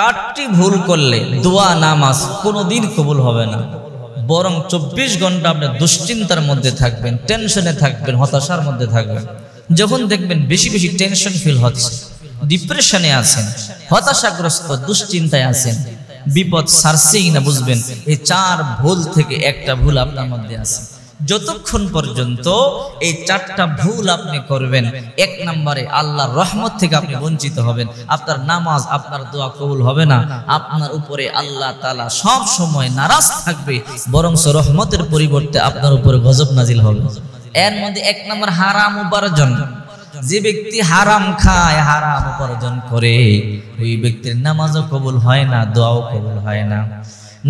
4টি ভুল করলে দোয়া নামাজ কোনোদিন কবুল হবে না, বরং 24 ঘন্টা আপনি দুশ্চিন্তার মধ্যে থাকবেন, টেনশনে থাকবেন, হতাশার মধ্যে থাকবেন। যখন দেখবেন বেশি বেশি টেনশন ফিল হচ্ছে, ডিপ্রেশনে আছেন, হতাশাগ্রস্ত, দুশ্চিন্তায় আছেন, বিপদ সারছেই না, বুঝবেন এই 4 ভুল থেকে একটা ভুল আপনার মধ্যে আছে। যতক্ষণ পর্যন্ত এই 4টা ভুল আপনি করবেন, 1 নম্বরে আল্লাহর রহমত থেকে আপনি বঞ্চিত হবেন, আপনার নামাজ, আপনার দোয়া কবুল হবে না, আপনার উপরে আল্লাহ তাআলা সব সময় নারাজ থাকবে, বরং রহমতের পরিবর্তে আপনার উপরে গজব নাজিল হবে। এর মধ্যে 1 নম্বর হারাম উপার্জন। যে ব্যক্তি হারাম খায়, হারাম উপার্জন করে, ওই ব্যক্তির নামাজও কবুল হয় না, দোয়াও কবুল হয় না।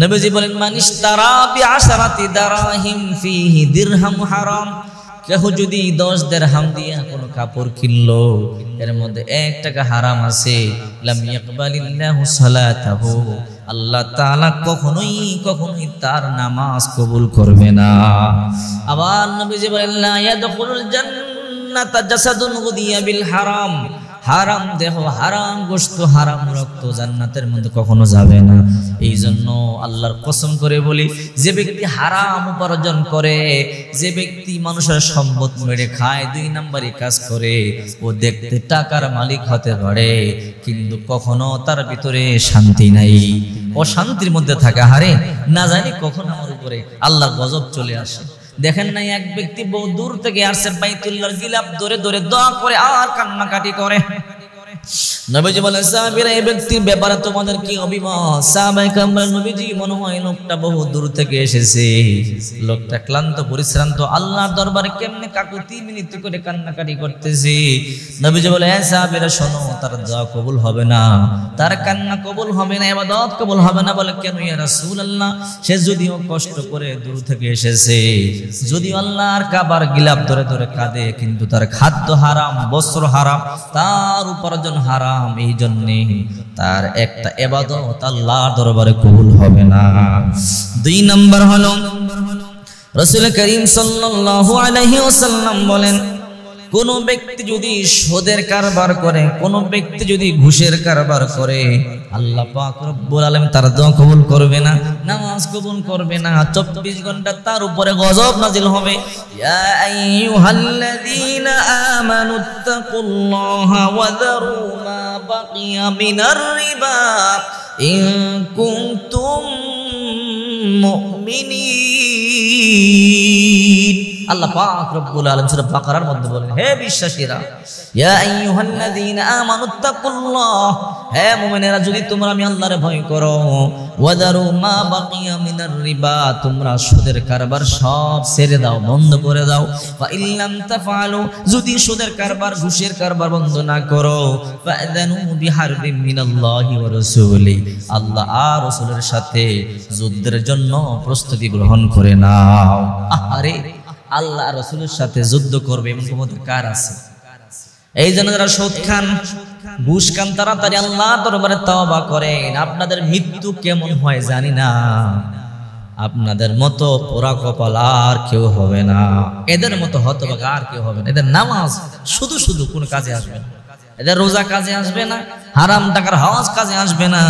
নবীজি বলেন, মানিশতারা বিআশরাতি দারাহিম ফিহি দিরহাম হারাম। কেহ যদি 10 দিরহাম দিয়ে কোনো কাপড় কিনলো, এর মধ্যে 1 টাকা হারাম আছে, লাম ইয়াকবালিল্লাহু সালাতাহু, আল্লাহ তাআলা কখনোই তার নামাজ কবুল করবে না। আবার নবীজি বলেন, লা ইয়াদখুলুল জান্নাতা জাসাদুন গুদিয়া বিল হারাম। হারাম দেহ, হারাম গোশত, হারাম রক্ত জান্নাতের মধ্যে কখনো যাবে না। এই জন্য আল্লাহর কসম করে বলি, যে ব্যক্তি হারাম উপার্জন করে, যে ব্যক্তি মানুষের সম্পদ মেরে খায়, 2 নম্বরই কাজ করে, ও দেখতে টাকার মালিক হতে পারে, কিন্তু কখনো তার ভিতরে শান্তি নাই, অশান্তির মধ্যে থাকে। হারে না জানি কখন আমার উপরে আল্লাহর গজব চলে আসে। দেখেন নাই, এক ব্যক্তি বহু দূর থেকে আসছে, বাইতুল্লাহর গিলাফ ধরে ধরে দোয়া করে আর কান্নাকাটি করে। নবীজি বলেন, সাহাবীরা, এই ব্যক্তির ব্যাপারে তোমাদের কি অভিমত? সাহাবায়ে কেরাম বলেন, নবীজি, মনে হয় লোকটা বহু দূর থেকে এসেছে, লোকটা ক্লান্ত পরিশ্রান্ত, আল্লাহর দরবারে কেমনে কাকুতি মিনতি করে কান্নাকাটি করতেছে। নবীজি বলে, হ্যাঁ সাহাবীরা শোনো, তার দোয়া কবুল হবে না, তার কান্না কবুল হবে না, ইবাদত কবুল হবে না। বলে, কেন ইয়া রাসূলুল্লাহ? সে যদিও কষ্ট করে দূর থেকে এসেছে, যদিও আল্লাহর কাবার গিলাফ ধরে ধরে কাঁদে, কিন্তু তার খাদ্য হারাম, বস্ত্র হারাম, তার উপার্জন হারাম, এই জন্যে তার একটা ইবাদত আল্লাহর দরবারে কবুল হবে না। 2 নম্বর হলো, রাসূল করিম সাল্লাল্লাহু আলাইহি ওয়াসাল্লাম বলেন, কোন ব্যক্তি যদি সুদের কারবার করে, কোন ব্যক্তি যদি ঘুষের কারবার করে, আল্লাহ পাক রব্বুল আলামিন তার দোয়া কবুল করবে না, নামাজ কবুল করবে না, 24 ঘন্টা তার উপরে গজব নাজিল হবে। ইয়া আইয়ুহাল্লাযীনা আমানুত্তাকুল্লাহা ওয়া যারু মা বাকিয়া মিনার রিবা ইন কুনতুম মুমিনিন। আল্লাহ পাক রব্বুল আলামিন সূরা বাকারার মধ্যে বলেন, হে বিশ্বাসীরা, ইয়া আইয়ুহাল্লাযীনা আমানুত্তাকুল্লাহ, হে মুমিনেরা, যদি তোমরা আমি আল্লাহরে ভয় করো, ওয়া যারু মা বাকিয়া মিনার রিবা, তোমরা সুদের কারবার সব ছেড়ে দাও, বন্ধ করে দাও। ফা ইল্লাম তাফআলু, যদি সুদের কারবার, ঘুষের কারবার বন্ধ না করো, ফাআযানু বিহারবিন মিনাল্লাহি ওয়া রাসূলি, আল্লাহ আর রাসূলের সাথে যুদ্ধের জন্য প্রস্তুতি গ্রহণ করে নাও। আহারে, আল্লাহ আর রাসূলের সাথে যুদ্ধ করবে এমন ক্ষমতা কার আছে? এই জন্য যারা সুদ খান, ঘুষ খান, তাড়াতাড়ি আল্লাহর দরবারে তওবা করেন। আপনাদের মৃত্যু কেমন হয় জানি না, আপনাদের মতো পোড়া কপাল আর কেউ হবে না, এদের মতো হতভাগা আর কেউ হবে না। এদের নামাজ শুধু শুধু কোন কাজে আসবে না, এদের রোজা কাজে আসবে না, হারাম টাকার হজ কাজে আসবে না।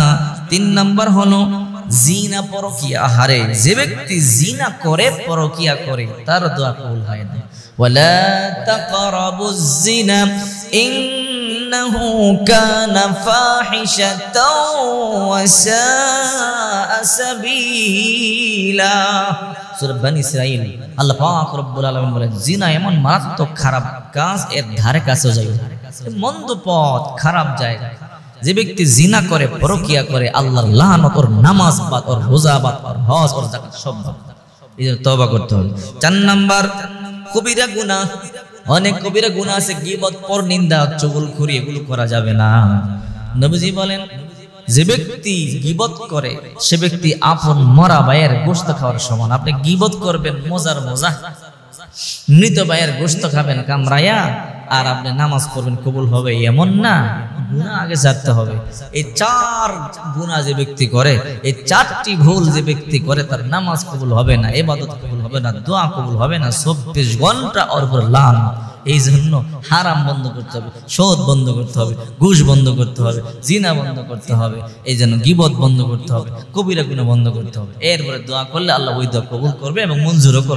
3 নম্বর হলো জিনা, পরকিয়া। হারে, যে ব্যক্তি জিনা করে, পরকিয়া করে, তার দোয়া কবুল হয় না। ওয়ালা তাকরাবুজ জিনা ইন্নাহু কানা ফাহিশাতাও ওয়া সাআ সাবিলা। সূরা বনী ইসরাঈল, আল্লাহ পাক রব্বুল আলামিন বলেন, জিনা এমন মারাত্মক খারাপ কাজ, এর ধারে কাছেও যাবে না, মন্দ পথ, খারাপ জায়গা। যে ব্যক্তি জিনা করে, পরকিয়া করে, আল্লাহর লানত, ওর নামাজ বাদ, ওর রোজা বাদ, ওর হজ, ওর যাকাত সব বাদ। এই জন্য তওবা করতে হবে। 4 নাম্বার কবিরা গুনাহ। অনেক কবিরা গুনাহ আছে, গীবত, পরনিন্দা, চুগলখড়ি, এগুলো করা যাবে না। নবীজি বলেন, যে ব্যক্তি গীবত করে, সে ব্যক্তি আপন মরা ভাইয়ের গোশত খাওয়ার সমান। আপনি গীবত করবেন মজার মজা, মৃত ভাইয়ের গোশত খাবেন কামড়ায়া, আর আপনি নামাজ পড়বেন, কবুল হবে এমন না, গুনাহ আগে জানতে হবে। এই 4 গুনাহ যে ব্যক্তি করে, এই 4টি ভুল যে ব্যক্তি করে, তার নামাজ কবুল হবে না, ইবাদত কবুল হবে না, দোয়া কবুল হবে না, 24 ঘন্টা ওর উপর লানত। এই জন্য হারাম বন্ধ করতে হবে, সুদ বন্ধ করতে হবে, ঘুষ বন্ধ করতে হবে, জিনা বন্ধ করতে হবে, এই জন্য গীবত বন্ধ করতে হবে, কবিরা গুনাহ বন্ধ করতে হবে। এরপরে দোয়া করলে আল্লাহ ওই দোয়া কবুল করবে এবং মঞ্জুরও করবে।